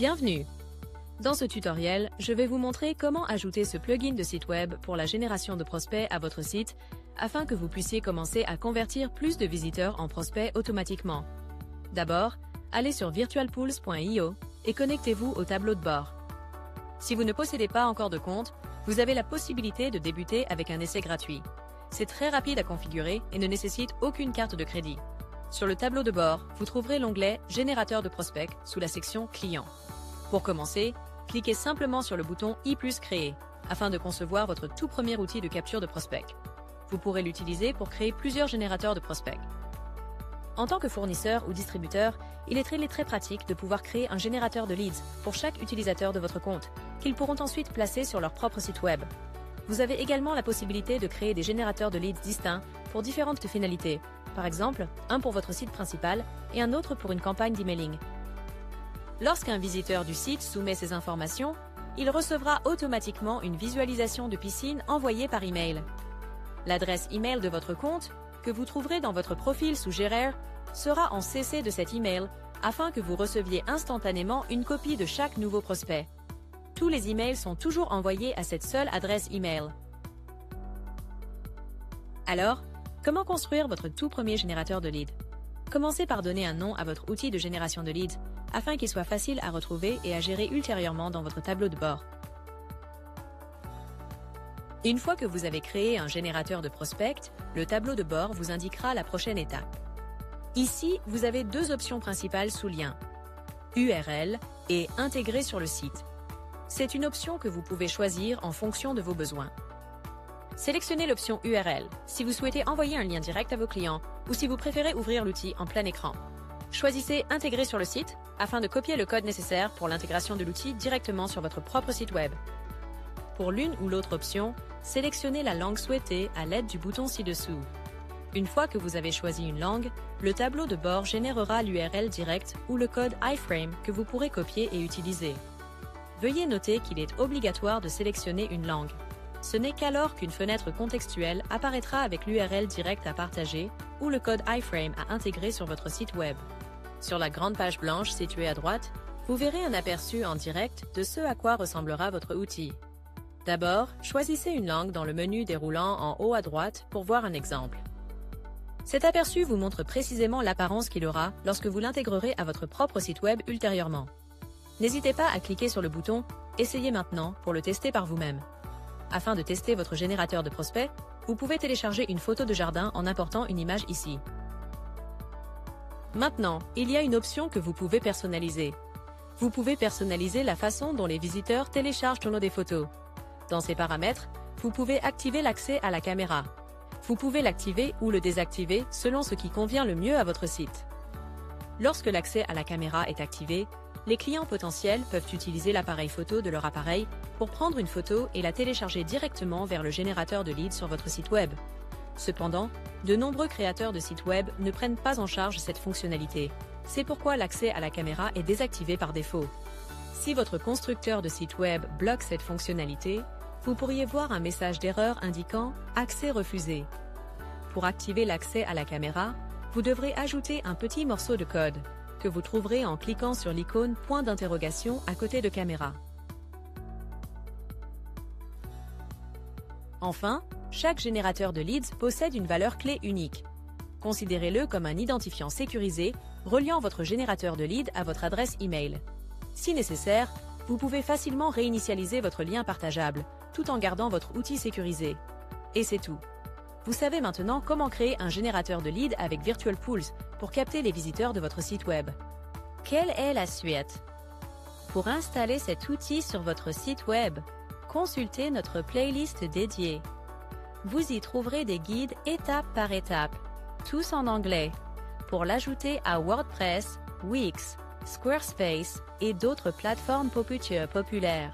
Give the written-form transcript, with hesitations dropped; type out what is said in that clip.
Bienvenue! Dans ce tutoriel, je vais vous montrer comment ajouter ce plugin de site web pour la génération de prospects à votre site afin que vous puissiez commencer à convertir plus de visiteurs en prospects automatiquement. D'abord, allez sur virtualpools.io et connectez-vous au tableau de bord. Si vous ne possédez pas encore de compte, vous avez la possibilité de débuter avec un essai gratuit. C'est très rapide à configurer et ne nécessite aucune carte de crédit. Sur le tableau de bord, vous trouverez l'onglet « Générateur de prospects » sous la section « Clients ». Pour commencer, cliquez simplement sur le bouton « i+ créer » afin de concevoir votre tout premier outil de capture de prospects. Vous pourrez l'utiliser pour créer plusieurs générateurs de prospects. En tant que fournisseur ou distributeur, il est très pratique de pouvoir créer un générateur de leads pour chaque utilisateur de votre compte, qu'ils pourront ensuite placer sur leur propre site web. Vous avez également la possibilité de créer des générateurs de leads distincts pour différentes finalités, par exemple, un pour votre site principal et un autre pour une campagne d'emailing. Lorsqu'un visiteur du site soumet ses informations, il recevra automatiquement une visualisation de piscine envoyée par email. L'adresse email de votre compte, que vous trouverez dans votre profil sous Gérer, sera en CC de cet email afin que vous receviez instantanément une copie de chaque nouveau prospect. Tous les emails sont toujours envoyés à cette seule adresse email. Alors, comment construire votre tout premier générateur de leads? Commencez par donner un nom à votre outil de génération de leads afin qu'il soit facile à retrouver et à gérer ultérieurement dans votre tableau de bord. Une fois que vous avez créé un générateur de prospects, le tableau de bord vous indiquera la prochaine étape. Ici, vous avez deux options principales sous lien, URL et Intégrer sur le site. C'est une option que vous pouvez choisir en fonction de vos besoins. Sélectionnez l'option URL si vous souhaitez envoyer un lien direct à vos clients ou si vous préférez ouvrir l'outil en plein écran. Choisissez Intégrer sur le site afin de copier le code nécessaire pour l'intégration de l'outil directement sur votre propre site web. Pour l'une ou l'autre option, sélectionnez la langue souhaitée à l'aide du bouton ci-dessous. Une fois que vous avez choisi une langue, le tableau de bord générera l'URL direct ou le code iframe que vous pourrez copier et utiliser. Veuillez noter qu'il est obligatoire de sélectionner une langue. Ce n'est qu'alors qu'une fenêtre contextuelle apparaîtra avec l'URL direct à partager ou le code iframe à intégrer sur votre site web. Sur la grande page blanche située à droite, vous verrez un aperçu en direct de ce à quoi ressemblera votre outil. D'abord, choisissez une langue dans le menu déroulant en haut à droite pour voir un exemple. Cet aperçu vous montre précisément l'apparence qu'il aura lorsque vous l'intégrerez à votre propre site web ultérieurement. N'hésitez pas à cliquer sur le bouton « Essayez maintenant » pour le tester par vous-même. Afin de tester votre générateur de prospects, vous pouvez télécharger une photo de jardin en important une image ici. Maintenant, il y a une option que vous pouvez personnaliser. Vous pouvez personnaliser la façon dont les visiteurs téléchargent des photos. Dans ces paramètres, vous pouvez activer l'accès à la caméra. Vous pouvez l'activer ou le désactiver selon ce qui convient le mieux à votre site. Lorsque l'accès à la caméra est activé, les clients potentiels peuvent utiliser l'appareil photo de leur appareil pour prendre une photo et la télécharger directement vers le générateur de leads sur votre site web. Cependant, de nombreux créateurs de sites web ne prennent pas en charge cette fonctionnalité. C'est pourquoi l'accès à la caméra est désactivé par défaut. Si votre constructeur de site web bloque cette fonctionnalité, vous pourriez voir un message d'erreur indiquant « Accès refusé ». Pour activer l'accès à la caméra, vous devrez ajouter un petit morceau de code que vous trouverez en cliquant sur l'icône point d'interrogation à côté de caméra. Enfin, chaque générateur de leads possède une valeur clé unique. Considérez-le comme un identifiant sécurisé reliant votre générateur de leads à votre adresse email. Si nécessaire, vous pouvez facilement réinitialiser votre lien partageable, tout en gardant votre outil sécurisé. Et c'est tout. Vous savez maintenant comment créer un générateur de leads avec VirtualPools pour capter les visiteurs de votre site web. Quelle est la suite? Pour installer cet outil sur votre site web, consultez notre playlist dédiée. Vous y trouverez des guides étape par étape, tous en anglais, pour l'ajouter à WordPress, Wix, Squarespace et d'autres plateformes populaires.